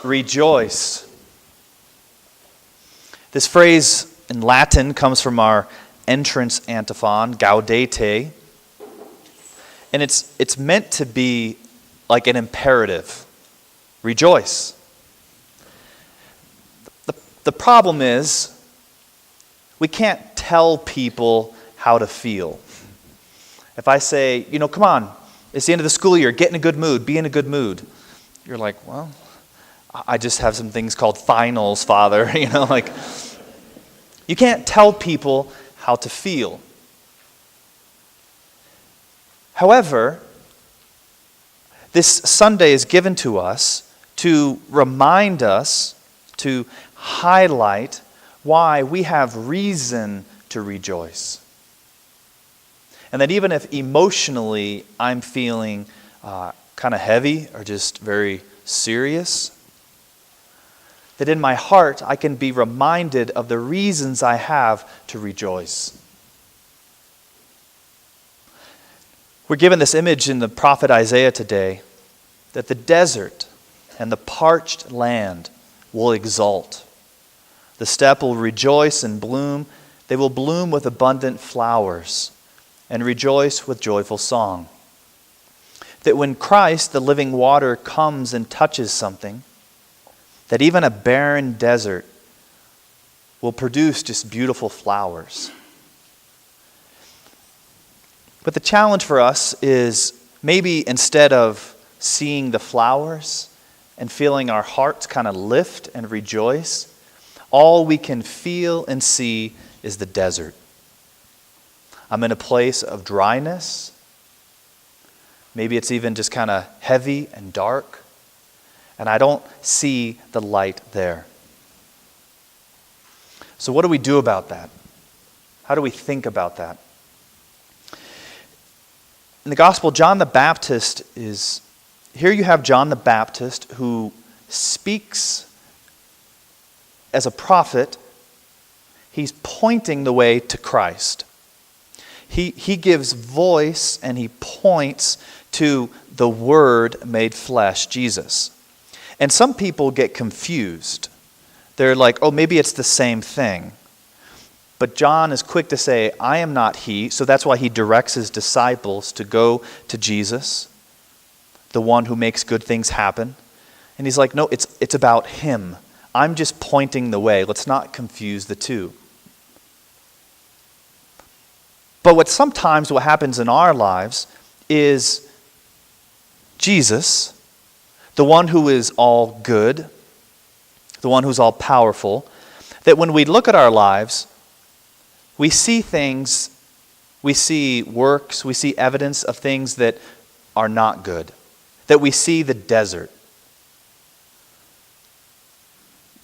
rejoice. This phrase in Latin comes from our entrance antiphon, gaudete, and it's meant to be like an imperative. Rejoice. The problem is, we can't tell people how to feel. If I say, come on, it's the end of the school year, get in a good mood, be in a good mood. You're like, well, I just have some things called finals, Father. You can't tell people how to feel. However, this Sunday is given to us to remind us, to highlight why we have reason to rejoice. And that even if emotionally I'm feeling kind of heavy or just very serious, that in my heart I can be reminded of the reasons I have to rejoice. We're given this image in the prophet Isaiah today, that the desert and the parched land will exult. The steppe will rejoice and bloom. They will bloom with abundant flowers and rejoice with joyful song. That when Christ, the living water, comes and touches something, that even a barren desert will produce just beautiful flowers. But the challenge for us is maybe instead of seeing the flowers and feeling our hearts kind of lift and rejoice, all we can feel and see is the desert. I'm in a place of dryness. Maybe it's even just kind of heavy and dark, and I don't see the light there. So what do we do about that? How do we think about that? In the Gospel, John the Baptist is, here you have John the Baptist who speaks as a prophet. He's pointing the way to Christ. He gives voice and he points to the Word made flesh, Jesus. And some people get confused. They're like, oh, maybe it's the same thing. But John is quick to say, I am not he. So that's why he directs his disciples to go to Jesus, the one who makes good things happen. And he's like, no, it's about him. I'm just pointing the way. Let's not confuse the two. But what happens in our lives is Jesus, the one who is all good, the one who's all powerful, that when we look at our lives, we see things, we see works, we see evidence of things that are not good, that we see the desert.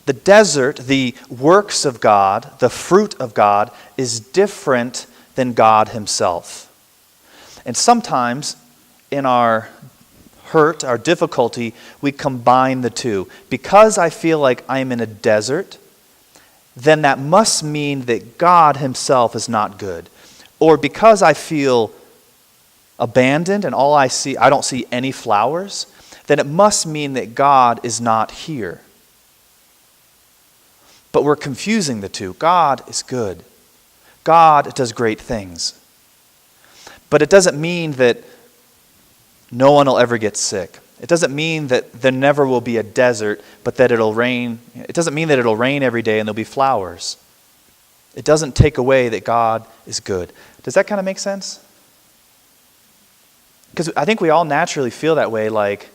The desert, the works of God, the fruit of God, is different than God himself. And sometimes in our hurt, our difficulty, we combine the two. Because I feel like I'm in a desert, then that must mean that God himself is not good. Or because I feel abandoned and I don't see any flowers, then it must mean that God is not here. But we're confusing the two. God is good. God does great things. But it doesn't mean that no one will ever get sick. It doesn't mean that there never will be a desert, but that it'll rain. It doesn't mean that it'll rain every day and there'll be flowers. It doesn't take away that God is good. Does that kind of make sense? Because I think we all naturally feel that way, like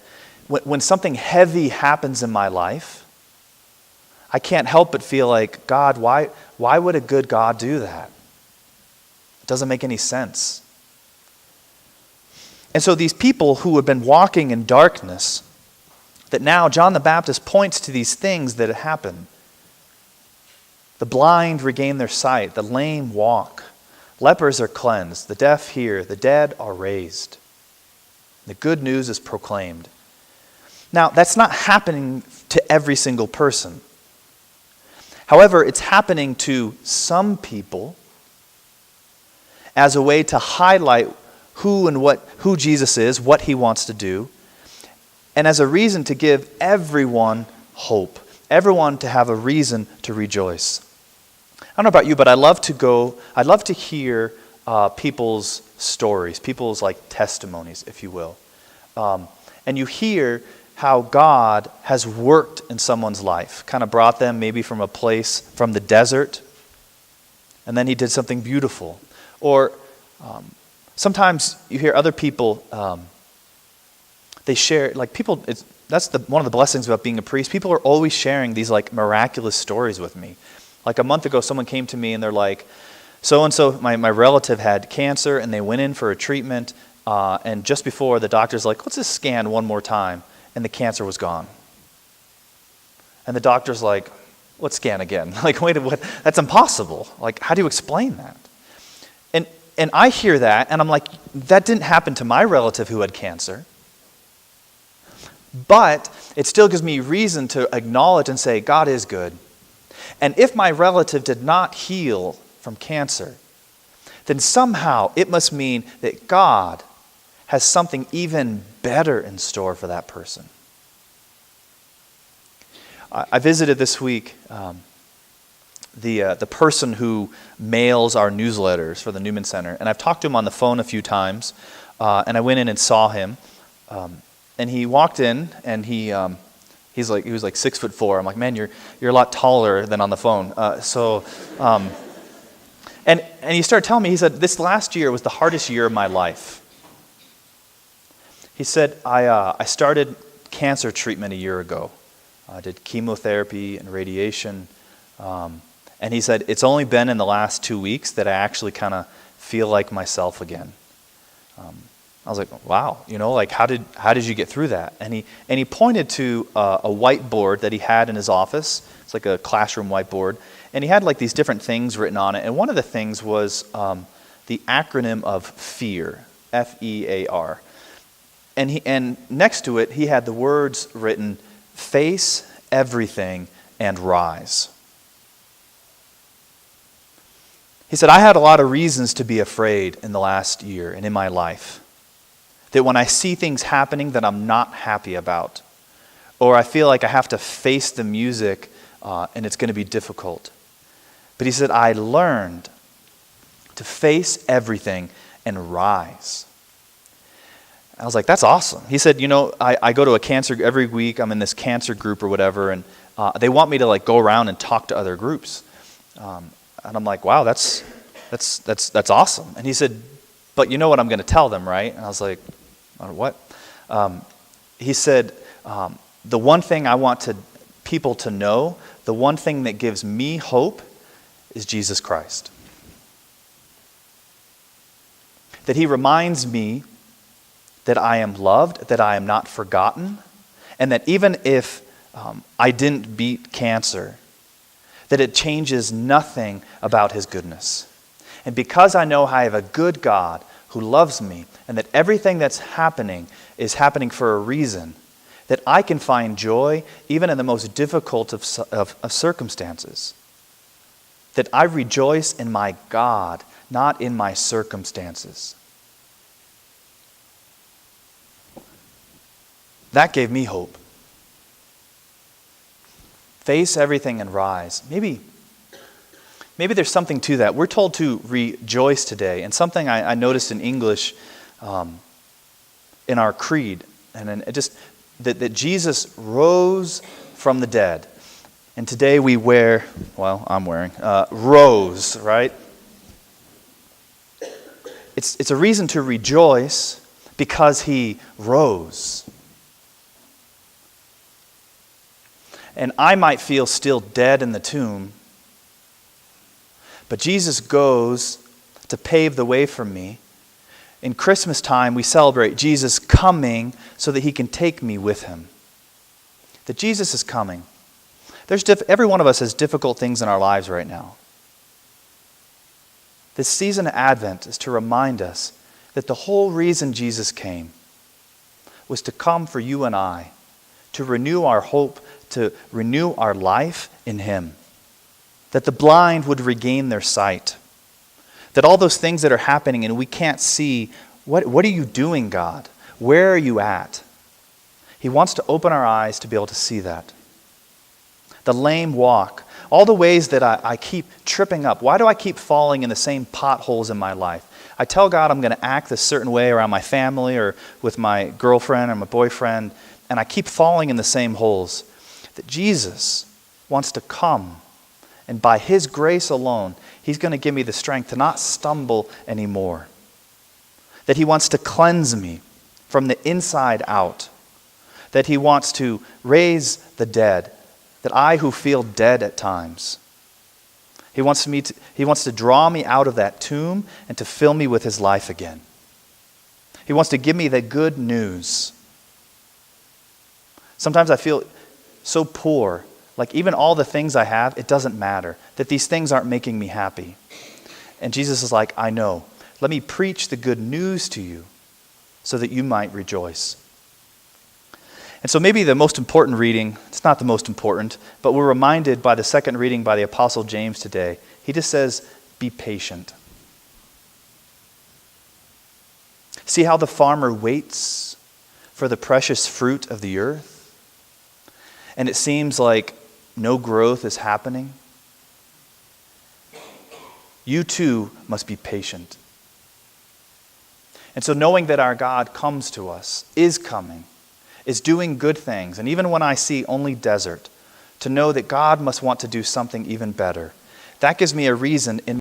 when something heavy happens in my life, I can't help but feel like, God, why would a good God do that? It doesn't make any sense. And so these people who have been walking in darkness, that now John the Baptist points to these things that happen. The blind regain their sight, the lame walk, lepers are cleansed, the deaf hear, the dead are raised. The good news is proclaimed. Now, that's not happening to every single person. However, it's happening to some people as a way to highlight who Jesus is, what he wants to do, and as a reason to give everyone hope. Everyone to have a reason to rejoice. I don't know about you, but I'd love to hear people's stories, people's like testimonies, if you will. And you hear how God has worked in someone's life, kind of brought them maybe from a place, from the desert, and then he did something beautiful. Or sometimes you hear other people, they share, like people, that's one of the blessings about being a priest. People are always sharing these like miraculous stories with me. Like a month ago, someone came to me and they're like, so-and-so, my relative had cancer and they went in for a treatment, and just before the doctor's like, let's just scan one more time, and the cancer was gone. And the doctor's like, let's scan again. Like, wait, what? That's impossible. Like, how do you explain that? And I hear that, and I'm like, that didn't happen to my relative who had cancer. But it still gives me reason to acknowledge and say, God is good. And if my relative did not heal from cancer, then somehow it must mean that God has something even better in store for that person. I visited this week the person who mails our newsletters for the Newman Center, and I've talked to him on the phone a few times, and I went in and saw him, and he walked in, and he was like 6'4". I'm like, man, you're a lot taller than on the phone. And he started telling me, he said, this last year was the hardest year of my life. He said, I started cancer treatment a year ago. I did chemotherapy and radiation. And he said, it's only been in the last 2 weeks that I actually kind of feel like myself again. I was like, wow, like how did you get through that? And he pointed to a whiteboard that he had in his office. It's like a classroom whiteboard. And he had like these different things written on it. And one of the things was the acronym of FEAR, F-E-A-R. And next to it, he had the words written, face everything and rise. He said, I had a lot of reasons to be afraid in the last year and in my life. That when I see things happening that I'm not happy about, or I feel like I have to face the music and it's going to be difficult. But he said, I learned to face everything and rise. I was like, that's awesome. He said, I go to a cancer, every week I'm in this cancer group or whatever, and they want me to like go around and talk to other groups. And I'm like, wow, that's awesome. And he said, but you know what I'm going to tell them, right? And I was like, what? He said, the one thing I want people to know, the one thing that gives me hope is Jesus Christ. That he reminds me that I am loved, that I am not forgotten, and that even if I didn't beat cancer, that it changes nothing about his goodness. And because I know I have a good God who loves me, and that everything that's happening is happening for a reason, that I can find joy even in the most difficult of circumstances. That I rejoice in my God, not in my circumstances. That gave me hope. Face everything and rise. Maybe there's something to that. We're told to rejoice today. And something I noticed in English in our creed, and it just that Jesus rose from the dead. And today we wear, I'm wearing, rose, right? It's a reason to rejoice because he rose. And I might feel still dead in the tomb, but Jesus goes to pave the way for me. In Christmas time, we celebrate Jesus coming so that he can take me with him. That Jesus is coming. Every one of us has difficult things in our lives right now. This season of Advent is to remind us that the whole reason Jesus came was to come for you and I, to renew our hope, to renew our life in him. That the blind would regain their sight. That all those things that are happening and we can't see, what are you doing, God? Where are you at? He wants to open our eyes to be able to see that. the lame walk, all the ways that I keep tripping up. Why do I keep falling in the same potholes in my life? I tell God I'm going to act this certain way around my family or with my girlfriend or my boyfriend, and I keep falling in the same holes. That Jesus wants to come, and by His grace alone, He's going to give me the strength to not stumble anymore. That He wants to cleanse me from the inside out. That He wants to raise the dead. That I who feel dead at times. He wants to draw me out of that tomb and to fill me with His life again. He wants to give me the good news. Sometimes I feel so poor, like even all the things I have, it doesn't matter. That these things aren't making me happy. And Jesus is like, I know. Let me preach the good news to you so that you might rejoice. And so maybe the most important reading, it's not the most important, but we're reminded by the second reading by the Apostle James today. He just says, be patient. See how the farmer waits for the precious fruit of the earth? And it seems like no growth is happening. You too must be patient. And so knowing that our God comes to us, is coming, is doing good things, and even when I see only desert, to know that God must want to do something even better. That gives me a reason in